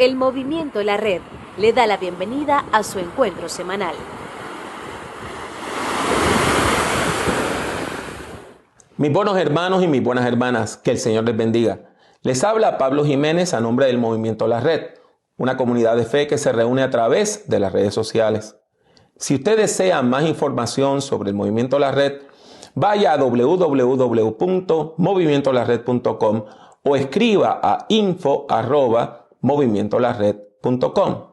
El Movimiento La Red le da la bienvenida a su encuentro semanal. Mis buenos hermanos y mis buenas hermanas, que el Señor les bendiga. Les habla Pablo Jiménez a nombre del Movimiento La Red, una comunidad de fe que se reúne a través de las redes sociales. Si usted desea más información sobre el Movimiento La Red, vaya a www.movimientolared.com o escriba a info@movimientolared.com.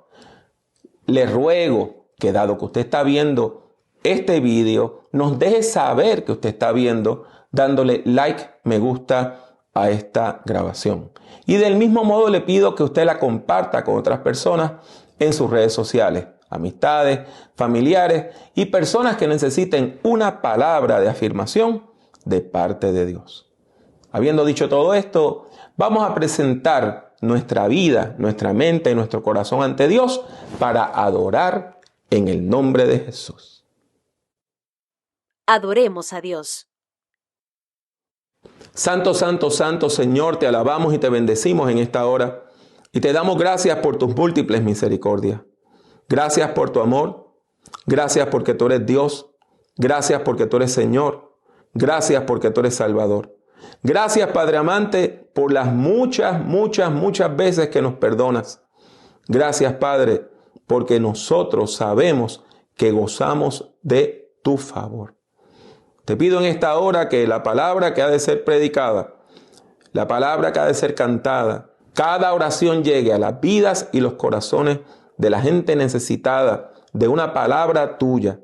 Le ruego que, dado que usted está viendo este video, nos deje saber que usted está viendo dándole like, me gusta a esta grabación. Y del mismo modo le pido que usted la comparta con otras personas en sus redes sociales, amistades, familiares y personas que necesiten una palabra de afirmación de parte de Dios. Habiendo dicho todo esto, vamos a presentar nuestra vida, nuestra mente y nuestro corazón ante Dios para adorar en el nombre de Jesús. Adoremos a Dios. Santo, santo, santo Señor, te alabamos y te bendecimos en esta hora y te damos gracias por tus múltiples misericordias. Gracias por tu amor, gracias porque tú eres Dios, gracias porque tú eres Señor, gracias porque tú eres Salvador. Gracias, Padre amante, por las muchas veces que nos perdonas. Gracias, Padre, porque nosotros sabemos que gozamos de tu favor. Te pido en esta hora que la palabra que ha de ser predicada, la palabra que ha de ser cantada, cada oración llegue a las vidas y los corazones de la gente necesitada de una palabra tuya.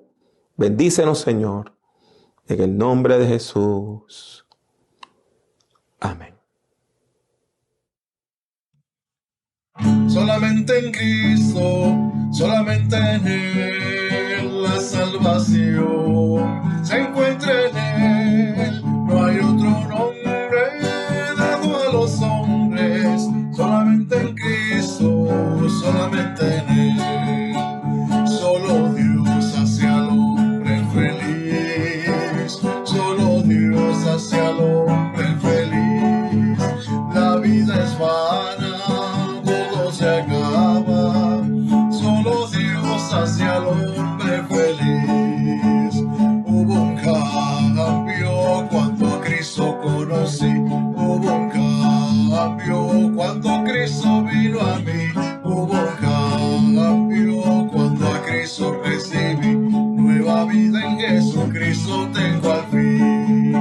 Bendícenos, Señor, en el nombre de Jesús. Amén. Solamente en Cristo, solamente en Él la salvación se encuentra en Él. No hay otro nombre dado a los hombres, solamente en Cristo, solamente en Él. Solo Dios hace al hombre feliz, solo Dios hace al hombre feliz. La vida es vana, todo se acaba, solo Dios hace al hombre feliz. Hubo un cambio cuando a Cristo conocí, hubo un cambio cuando Cristo vino a mí, hubo un cambio cuando a Cristo recibí, nueva vida en Jesucristo tengo al fin.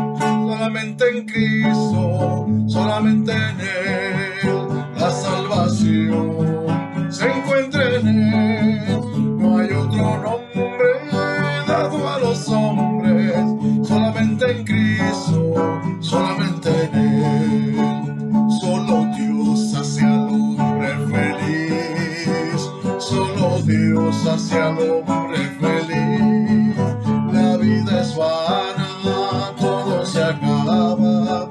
Solamente en Cristo, solamente en Él, la salvación se encuentra en Él. No hay otro nombre dado a los hombres, solamente en Cristo, solamente en Él. Solo Dios hace al hombre feliz, solo Dios hace al hombre feliz. La vida es vana, todo se acaba,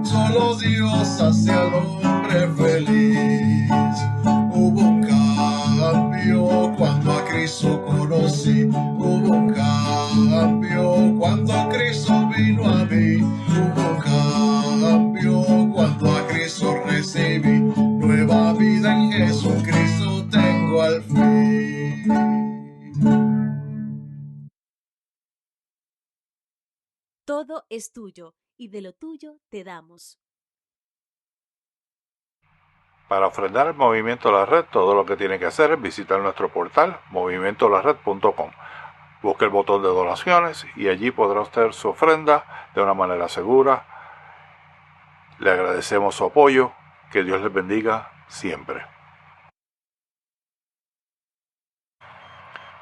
solo Dios hace al hombre feliz. Hubo un cambio cuando a Cristo conocí, hubo un cambio cuando a Cristo vino a mí, hubo un cambio cuando a Cristo recibí, nueva vida en Jesucristo tengo al fin. Todo es tuyo y de lo tuyo te damos. Para ofrendar el Movimiento La Red, todo lo que tiene que hacer es visitar nuestro portal movimientolared.com. Busque el botón de donaciones y allí podrá usted su ofrenda de una manera segura. Le agradecemos su apoyo. Que Dios les bendiga siempre.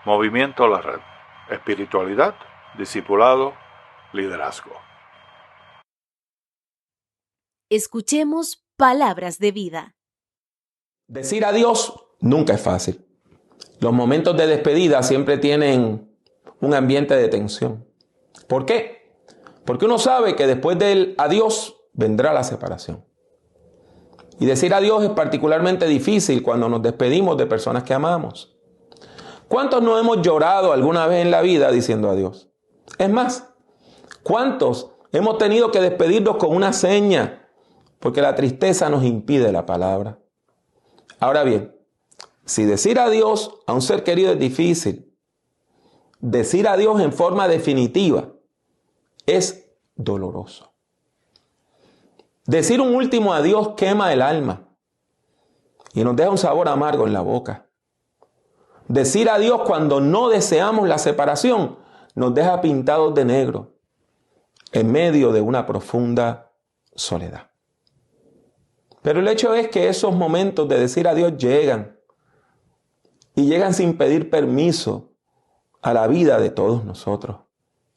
Movimiento La Red. Espiritualidad, discipulado, liderazgo. Escuchemos palabras de vida. Decir adiós nunca es fácil. Los momentos de despedida siempre tienen un ambiente de tensión. ¿Por qué? Porque uno sabe que después del adiós vendrá la separación. Y decir adiós es particularmente difícil cuando nos despedimos de personas que amamos. ¿Cuántos no hemos llorado alguna vez en la vida diciendo adiós? Es más, ¿cuántos hemos tenido que despedirnos con una seña? Porque la tristeza nos impide la palabra. Ahora bien, si decir adiós a un ser querido es difícil, decir adiós en forma definitiva es doloroso. Decir un último adiós quema el alma y nos deja un sabor amargo en la boca. Decir adiós cuando no deseamos la separación nos deja pintados de negro en medio de una profunda soledad. Pero el hecho es que esos momentos de decir adiós llegan y llegan sin pedir permiso a la vida de todos nosotros,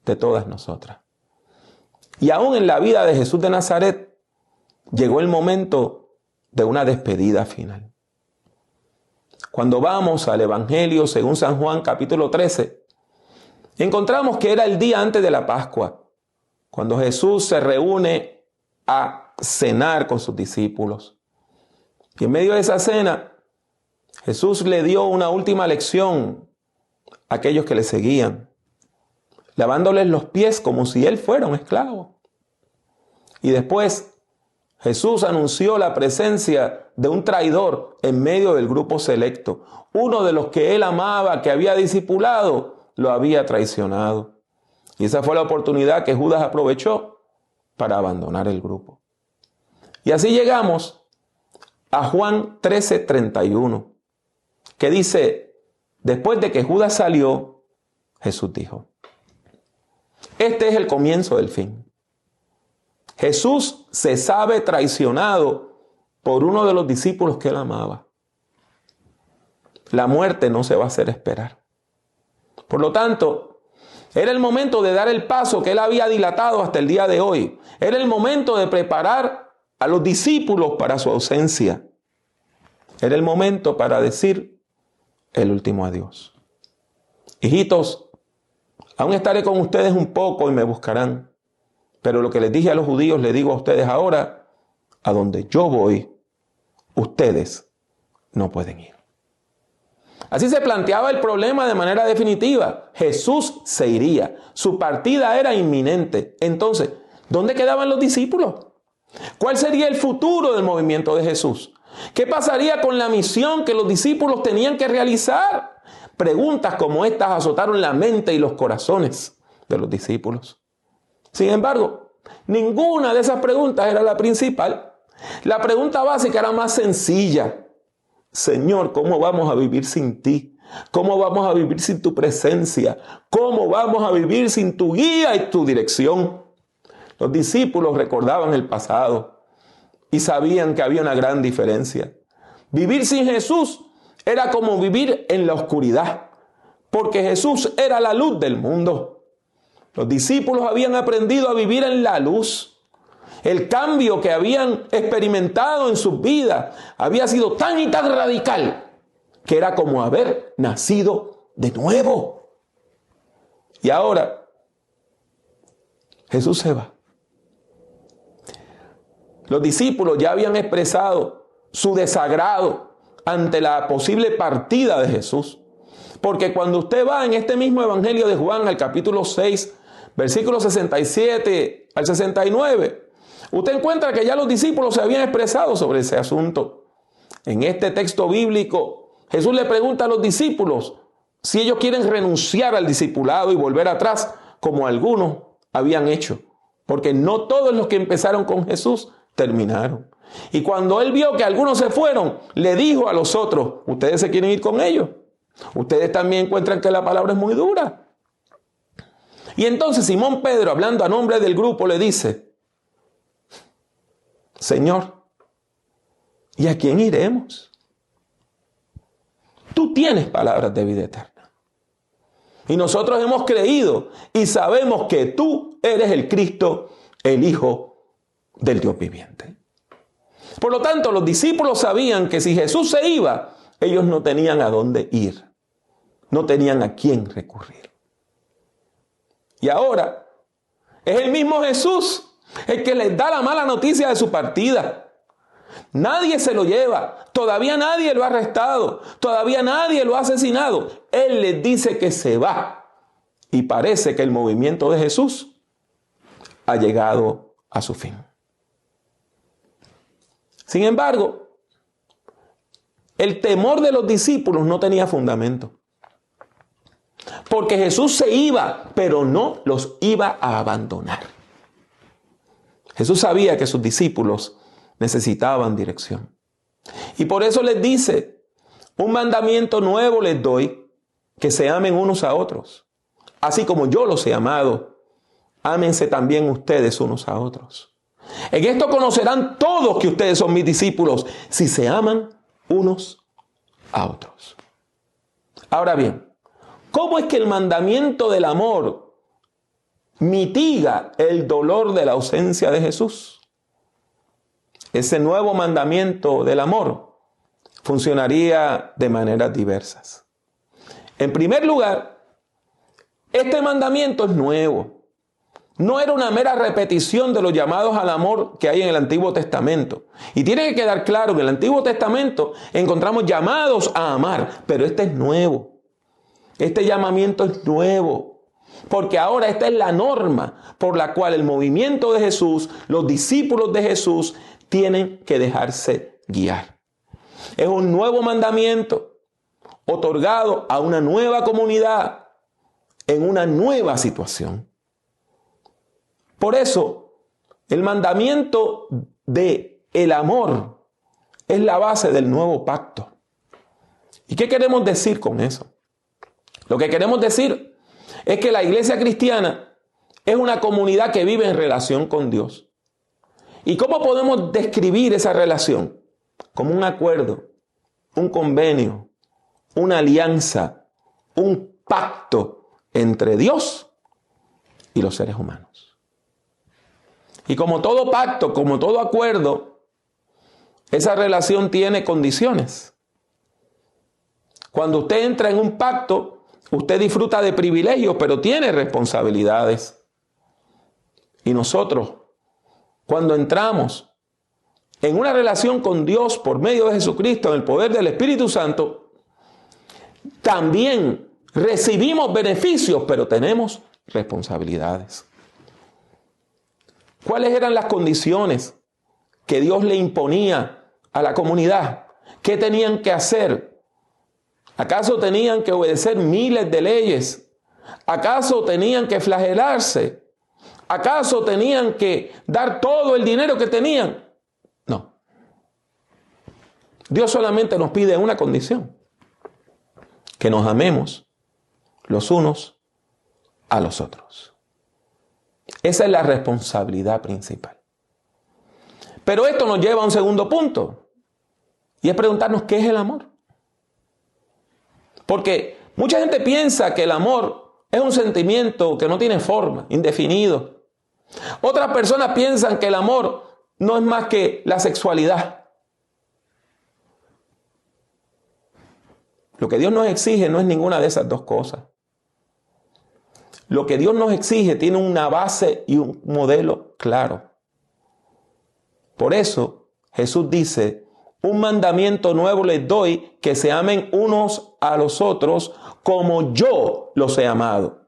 de todas nosotras. Y aún en la vida de Jesús de Nazaret llegó el momento de una despedida final. Cuando vamos al Evangelio según San Juan capítulo 13, encontramos que era el día antes de la Pascua, cuando Jesús se reúne a cenar con sus discípulos. Y en medio de esa cena, Jesús le dio una última lección a aquellos que le seguían, lavándoles los pies como si él fuera un esclavo. Y después Jesús anunció la presencia de un traidor en medio del grupo selecto. Uno de los que él amaba, que había discipulado, lo había traicionado. Y esa fue la oportunidad que Judas aprovechó para abandonar el grupo. Y así llegamos a Juan 13:31, que dice, después de que Judas salió, Jesús dijo, este es el comienzo del fin. Jesús se sabe traicionado por uno de los discípulos que él amaba. La muerte no se va a hacer esperar. Por lo tanto, era el momento de dar el paso que él había dilatado hasta el día de hoy. Era el momento de preparar a los discípulos para su ausencia. Era el momento para decir el último adiós. Hijitos, aún estaré con ustedes un poco y me buscarán. Pero lo que les dije a los judíos, les digo a ustedes ahora, a donde yo voy, ustedes no pueden ir. Así se planteaba el problema de manera definitiva. Jesús se iría. Su partida era inminente. Entonces, ¿dónde quedaban los discípulos? ¿Cuál sería el futuro del movimiento de Jesús? ¿Qué pasaría con la misión que los discípulos tenían que realizar? Preguntas como estas azotaron la mente y los corazones de los discípulos. Sin embargo, ninguna de esas preguntas era la principal. La pregunta básica era más sencilla. Señor, ¿cómo vamos a vivir sin ti? ¿Cómo vamos a vivir sin tu presencia? ¿Cómo vamos a vivir sin tu guía y tu dirección? Los discípulos recordaban el pasado y sabían que había una gran diferencia. Vivir sin Jesús era como vivir en la oscuridad, porque Jesús era la luz del mundo. Los discípulos habían aprendido a vivir en la luz. El cambio que habían experimentado en sus vidas había sido tan y tan radical que era como haber nacido de nuevo. Y ahora Jesús se va. Los discípulos ya habían expresado su desagrado ante la posible partida de Jesús. Porque cuando usted va en este mismo Evangelio de Juan al capítulo 6, versículos 67 al 69, usted encuentra que ya los discípulos se habían expresado sobre ese asunto. En este texto bíblico, Jesús le pregunta a los discípulos si ellos quieren renunciar al discipulado y volver atrás, como algunos habían hecho. Porque no todos los que empezaron con Jesús terminaron. Y cuando él vio que algunos se fueron, le dijo a los otros, ¿ustedes se quieren ir con ellos? Ustedes también encuentran que la palabra es muy dura. Y entonces Simón Pedro, hablando a nombre del grupo, le dice, Señor, ¿y a quién iremos? Tú tienes palabras de vida eterna. Y nosotros hemos creído y sabemos que tú eres el Cristo, el Hijo del Dios viviente. Por lo tanto, los discípulos sabían que si Jesús se iba, ellos no tenían a dónde ir. No tenían a quién recurrir. Y ahora es el mismo Jesús el que les da la mala noticia de su partida. Nadie se lo lleva. Todavía nadie lo ha arrestado. Todavía nadie lo ha asesinado. Él les dice que se va. Y parece que el movimiento de Jesús ha llegado a su fin. Sin embargo, el temor de los discípulos no tenía fundamento. Porque Jesús se iba, pero no los iba a abandonar. Jesús sabía que sus discípulos necesitaban dirección. Y por eso les dice, un mandamiento nuevo les doy, que se amen unos a otros. Así como yo los he amado, ámense también ustedes unos a otros. En esto conocerán todos que ustedes son mis discípulos, si se aman unos a otros. Ahora bien, ¿cómo es que el mandamiento del amor mitiga el dolor de la ausencia de Jesús? Ese nuevo mandamiento del amor funcionaría de maneras diversas. En primer lugar, este mandamiento es nuevo. No era una mera repetición de los llamados al amor que hay en el Antiguo Testamento. Y tiene que quedar claro que en el Antiguo Testamento encontramos llamados a amar, pero este es nuevo. Este llamamiento es nuevo, porque ahora esta es la norma por la cual el movimiento de Jesús, los discípulos de Jesús, tienen que dejarse guiar. Es un nuevo mandamiento otorgado a una nueva comunidad en una nueva situación. Por eso, el mandamiento del amor es la base del nuevo pacto. ¿Y qué queremos decir con eso? Lo que queremos decir es que la iglesia cristiana es una comunidad que vive en relación con Dios. ¿Y cómo podemos describir esa relación? Como un acuerdo, un convenio, una alianza, un pacto entre Dios y los seres humanos. Y como todo pacto, como todo acuerdo, esa relación tiene condiciones. Cuando usted entra en un pacto, usted disfruta de privilegios, pero tiene responsabilidades. Y nosotros, cuando entramos en una relación con Dios por medio de Jesucristo, en el poder del Espíritu Santo, también recibimos beneficios, pero tenemos responsabilidades. ¿Cuáles eran las condiciones que Dios le imponía a la comunidad? ¿Qué tenían que hacer? ¿Acaso tenían que obedecer miles de leyes? ¿Acaso tenían que flagelarse? ¿Acaso tenían que dar todo el dinero que tenían? No. Dios solamente nos pide una condición: que nos amemos los unos a los otros. Esa es la responsabilidad principal. Pero esto nos lleva a un segundo punto, y es preguntarnos qué es el amor. Porque mucha gente piensa que el amor es un sentimiento que no tiene forma, indefinido. Otras personas piensan que el amor no es más que la sexualidad. Lo que Dios nos exige no es ninguna de esas dos cosas. Lo que Dios nos exige tiene una base y un modelo claro. Por eso Jesús dice: un mandamiento nuevo les doy, que se amen unos a los otros como yo los he amado.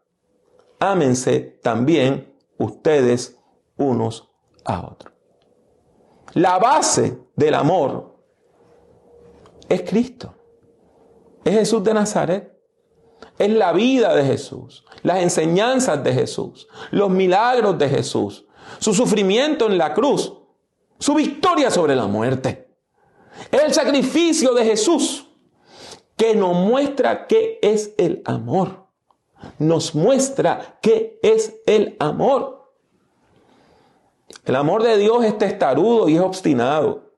Ámense también ustedes unos a otros. La base del amor es Cristo. Es Jesús de Nazaret. Es la vida de Jesús, las enseñanzas de Jesús, los milagros de Jesús, su sufrimiento en la cruz, su victoria sobre la muerte. Es el sacrificio de Jesús que nos muestra qué es el amor. Nos muestra qué es el amor. El amor de Dios es testarudo y es obstinado.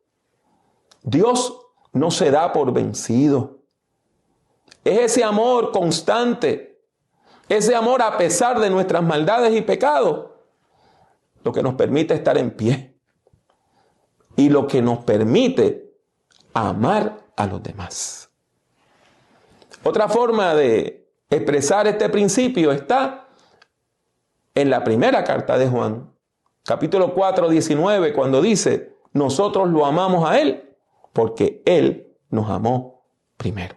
Dios no se da por vencido. Es ese amor constante, ese amor a pesar de nuestras maldades y pecados, lo que nos permite estar en pie y lo que nos permite amar a los demás. Otra forma de expresar este principio está en la primera carta de Juan, capítulo 4, 19, cuando dice: nosotros lo amamos a Él porque Él nos amó primero.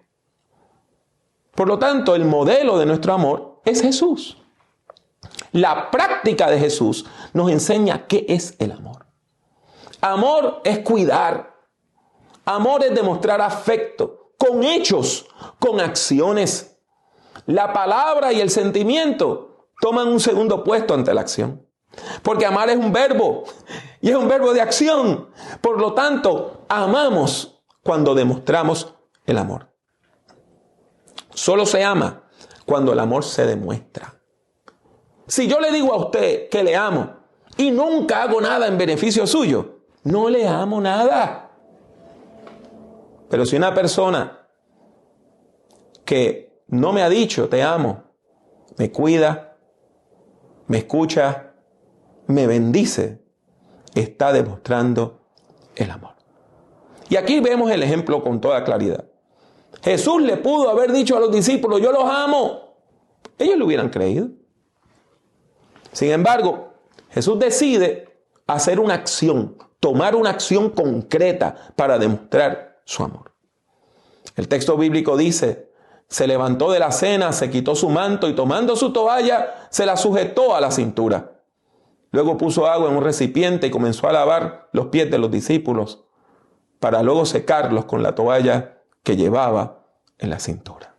Por lo tanto, el modelo de nuestro amor es Jesús. La práctica de Jesús nos enseña qué es el amor. Amor es cuidar. Amor es demostrar afecto con hechos, con acciones. La palabra y el sentimiento toman un segundo puesto ante la acción. Porque amar es un verbo y es un verbo de acción. Por lo tanto, amamos cuando demostramos el amor. Solo se ama cuando el amor se demuestra. Si yo le digo a usted que le amo y nunca hago nada en beneficio suyo, no le amo nada. Pero si una persona que no me ha dicho te amo, me cuida, me escucha, me bendice, está demostrando el amor. Y aquí vemos el ejemplo con toda claridad. Jesús le pudo haber dicho a los discípulos, yo los amo. Ellos lo hubieran creído. Sin embargo, Jesús decide hacer una acción, tomar una acción concreta para demostrar su amor. El texto bíblico dice, se levantó de la cena, se quitó su manto y tomando su toalla, se la sujetó a la cintura. Luego puso agua en un recipiente y comenzó a lavar los pies de los discípulos para luego secarlos con la toalla que llevaba en la cintura.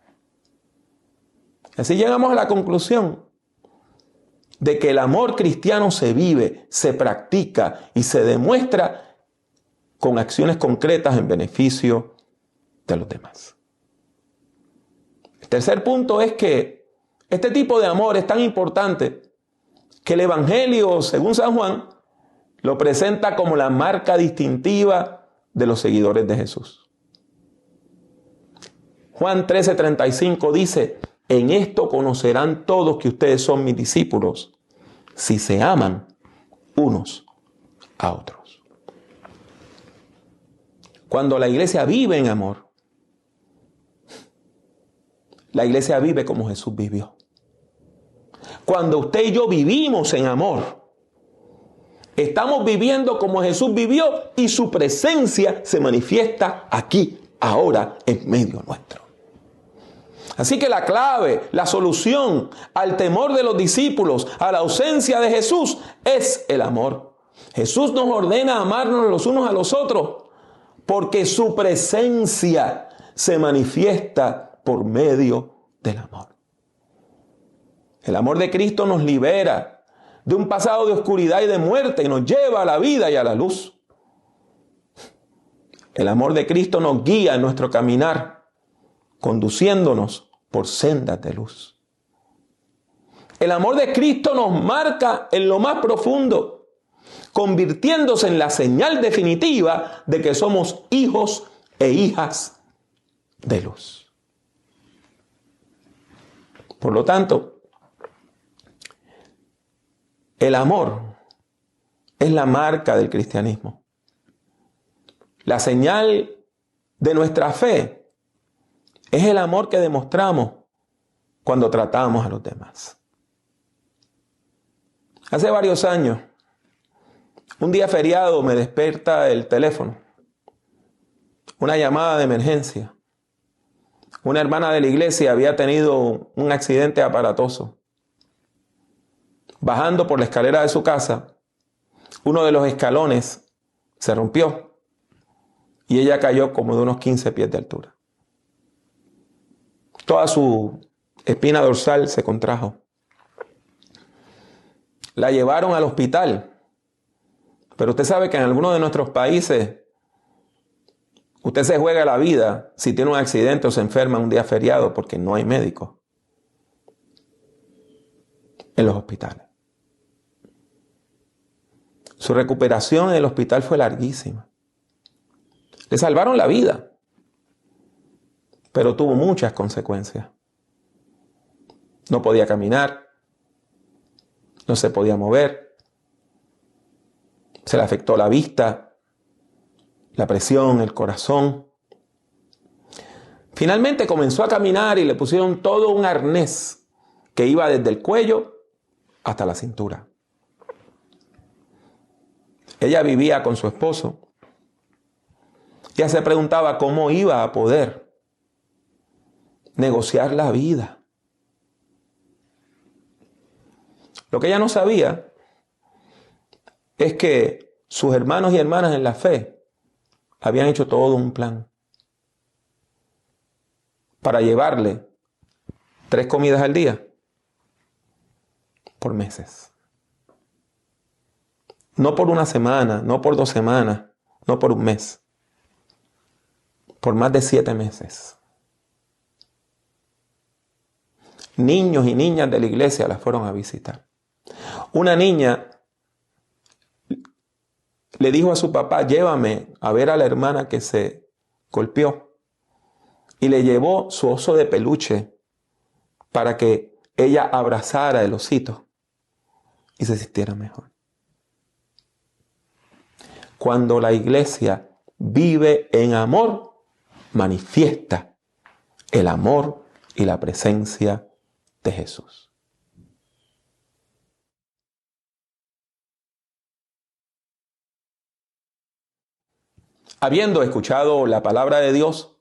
Así llegamos a la conclusión de que el amor cristiano se vive, se practica y se demuestra con acciones concretas en beneficio de los demás. El tercer punto es que este tipo de amor es tan importante que el Evangelio, según San Juan, lo presenta como la marca distintiva de los seguidores de Jesús. Juan 13:35 dice, en esto conocerán todos que ustedes son mis discípulos, si se aman unos a otros. Cuando la iglesia vive en amor, la iglesia vive como Jesús vivió. Cuando usted y yo vivimos en amor, estamos viviendo como Jesús vivió y su presencia se manifiesta aquí, ahora, en medio nuestro. Así que la clave, la solución al temor de los discípulos, a la ausencia de Jesús, es el amor. Jesús nos ordena amarnos los unos a los otros porque su presencia se manifiesta por medio del amor. El amor de Cristo nos libera de un pasado de oscuridad y de muerte y nos lleva a la vida y a la luz. El amor de Cristo nos guía en nuestro caminar, conduciéndonos por sendas de luz. El amor de Cristo nos marca en lo más profundo, convirtiéndose en la señal definitiva de que somos hijos e hijas de luz. Por lo tanto, el amor es la marca del cristianismo. La señal de nuestra fe es el amor que demostramos cuando tratamos a los demás. Hace varios años, un día feriado me despierta el teléfono. Una llamada de emergencia. Una hermana de la iglesia había tenido un accidente aparatoso. Bajando por la escalera de su casa, uno de los escalones se rompió y ella cayó como de unos 15 pies de altura. Toda su espina dorsal se contrajo. La llevaron al hospital, pero usted sabe que en algunos de nuestros países usted se juega la vida si tiene un accidente o se enferma un día feriado porque no hay médicos en los hospitales. Su recuperación en el hospital fue larguísima. Le salvaron la vida, pero tuvo muchas consecuencias. No podía caminar, no se podía mover, se le afectó la vista, la presión, el corazón. Finalmente comenzó a caminar y le pusieron todo un arnés que iba desde el cuello hasta la cintura. Ella vivía con su esposo. Ella se preguntaba cómo iba a poder negociar la vida. Lo que ella no sabía es que sus hermanos y hermanas en la fe habían hecho todo un plan para llevarle 3 comidas al día por meses. No por una semana, no por 2 semanas, no por un mes. Por más de 7 meses. Niños y niñas de la iglesia las fueron a visitar. Una niña le dijo a su papá, llévame a ver a la hermana que se golpeó. Y le llevó su oso de peluche para que ella abrazara el osito y se sintiera mejor. Cuando la iglesia vive en amor, manifiesta el amor y la presencia de Jesús. Habiendo escuchado la palabra de Dios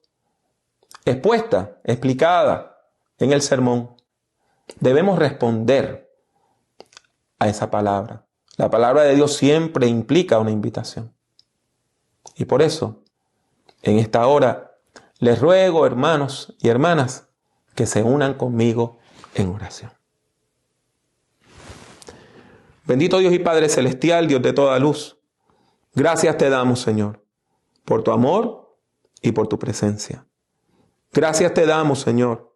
expuesta, explicada en el sermón, debemos responder a esa palabra. La palabra de Dios siempre implica una invitación. Y por eso, en esta hora, les ruego, hermanos y hermanas, que se unan conmigo en oración. Bendito Dios y Padre Celestial, Dios de toda luz, gracias te damos, Señor, por tu amor y por tu presencia. Gracias te damos, Señor,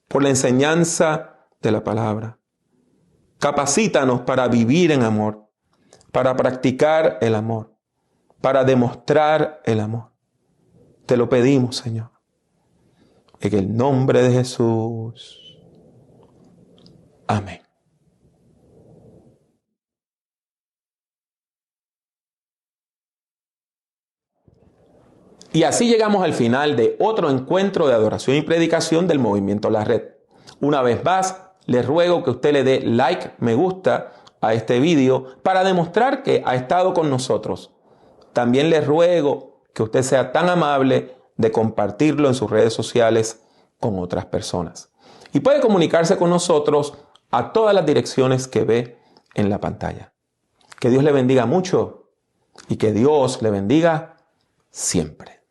por la enseñanza de la palabra. Capacítanos para vivir en amor, para practicar el amor, para demostrar el amor. Te lo pedimos, Señor. En el nombre de Jesús. Amén. Y así llegamos al final de otro encuentro de adoración y predicación del Movimiento La Red. Una vez más, les ruego que usted le dé like, me gusta a este vídeo para demostrar que ha estado con nosotros. También les ruego que usted sea tan amable de compartirlo en sus redes sociales con otras personas. Y puede comunicarse con nosotros a todas las direcciones que ve en la pantalla. Que Dios le bendiga mucho y que Dios le bendiga siempre.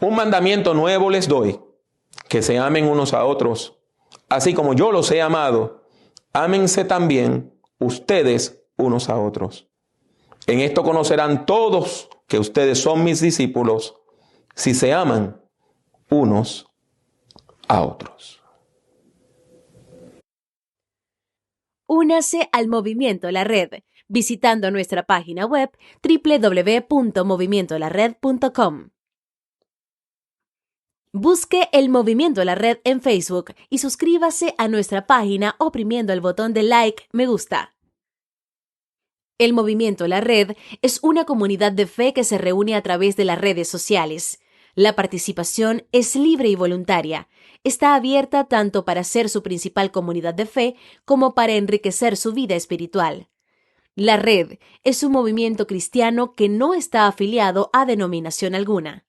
Un mandamiento nuevo les doy, que se amen unos a otros, así como yo los he amado, ámense también ustedes unos a otros. En esto conocerán todos que ustedes son mis discípulos, si se aman unos a otros. Únase al Movimiento La Red visitando nuestra página web www.movimientolared.com. Busque el Movimiento La Red en Facebook y suscríbase a nuestra página oprimiendo el botón de like, me gusta. El Movimiento La Red es una comunidad de fe que se reúne a través de las redes sociales. La participación es libre y voluntaria. Está abierta tanto para ser su principal comunidad de fe como para enriquecer su vida espiritual. La Red es un movimiento cristiano que no está afiliado a denominación alguna.